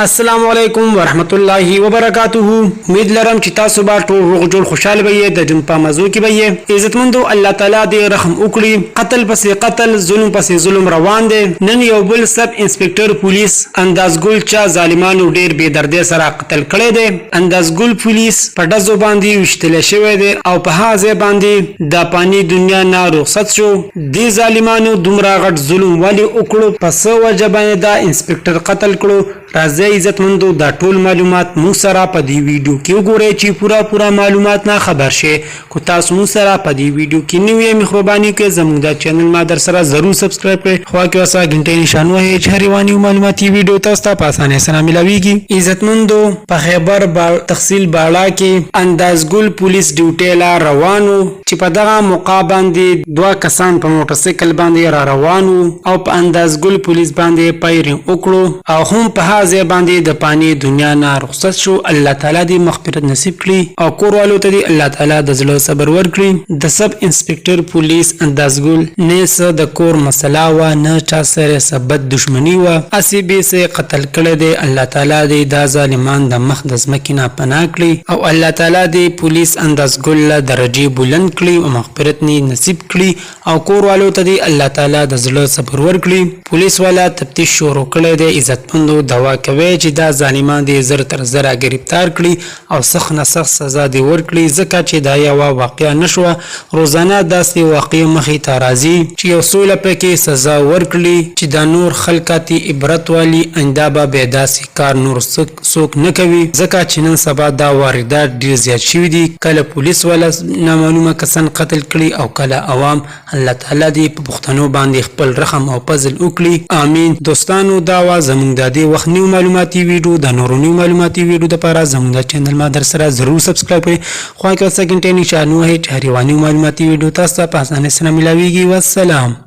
السلام علیکم ورحمت الله وبرکاته. امید لرم چې تاسو به ټول روغ جوړ خوشاله وئ. د جون په موضوع کې به عزتمندو الله تعالی دې رحم وکړي. قتل پسې قتل، ظلم پسې ظلم روان دي. نن یو بل سب انسپکټر پولیس اندازګل چا ظالمانو ډیر بے دردی سره قتل کړی دی. اندازګل پولیس په ډزو باندې وشتل شوی دی او په هغه باندې د پانی دنیا نه رخصت شو. دې ظالمانو دومره غټ ظلم ولی وکړو، پس وجه باندې دا انسپکټر قتل کړو. راځي عزتمندو دا ټول معلومات مو سره په دې ویډیو کې وګورئ چې پورا معلومات نه خبر شي. کو تاسو مو سره په دې ویډیو کې نوې مهرباني کوئ زموږ د چینل ما در سره ضرور سبسکرایب کړئ. خو کې وسه غنټې نشان وهي چې هر رواني معلوماتي ویډیو تاسو ته په اسانه سره ملويږي. عزتمندو په خیبر تحصیل بالا کې اندازګل پولیس ډیوټي لا روانو چې په دغه موقع باندې دوه کسان په موټر سایکل باندې را روانو او په اندازګل پولیس باندې پایرینګ وکړو او هم په ځای باندې د پانی دنیا نه رخصت شو. الله تعالی دې مغفرت نصیب کړي او کوروالو ته دې الله تعالی د زړه صبر ورکړي. د سب انسپکټر پولیس اندازګل نه څه د کور مسله و نه چا سره سبد دشمنی و، اسی به سه قتل کړي دي. الله تعالی دې دا ظالمان د مخ د ځمکې نه پناه کړي او الله تعالی دې پولیس اندازګل له درجه بلند کړي او مغفرت نصیب کړي او کوروالو ته دې الله تعالی د زړه صبر ورکړي. پولیس والا تفتیش شروع کړي دي. عزتمندو دوا کوي چې دا ظالمان دې زر تر زره گرفتار کړي او سخت نه سخت سزا دې ورکړي، ځکه چې دا یو واقعه نشوه. روزانه داسې واقعي مخې ته راځي چې یو سوله پکې سزا ورکړي چې دا نور خلکاتي عبرت والی انده به داسې کار نور څوک نه کوي، ځکه چې نن سبا دا واردات ډیر زیات شوي دي. کله پولیس والا نامعلومه کسان قتل کړي او کله عوام. الله تعالی دې په پښتنو باندې خپل رحم او فضل وکړي. امین. دوستانو دا وا زموږ د دې وخت نیو معلوماتي ویډیو د نورو نیو معلوماتي ویډیو د لپاره زموږ چینل ما در سره ضرور سبسکرایب کړئ. خو که څه غنټې نشانه وه چې هر یو معلوماتي ویډیو تاسو ته په اسانه سره ملويږي. والسلام.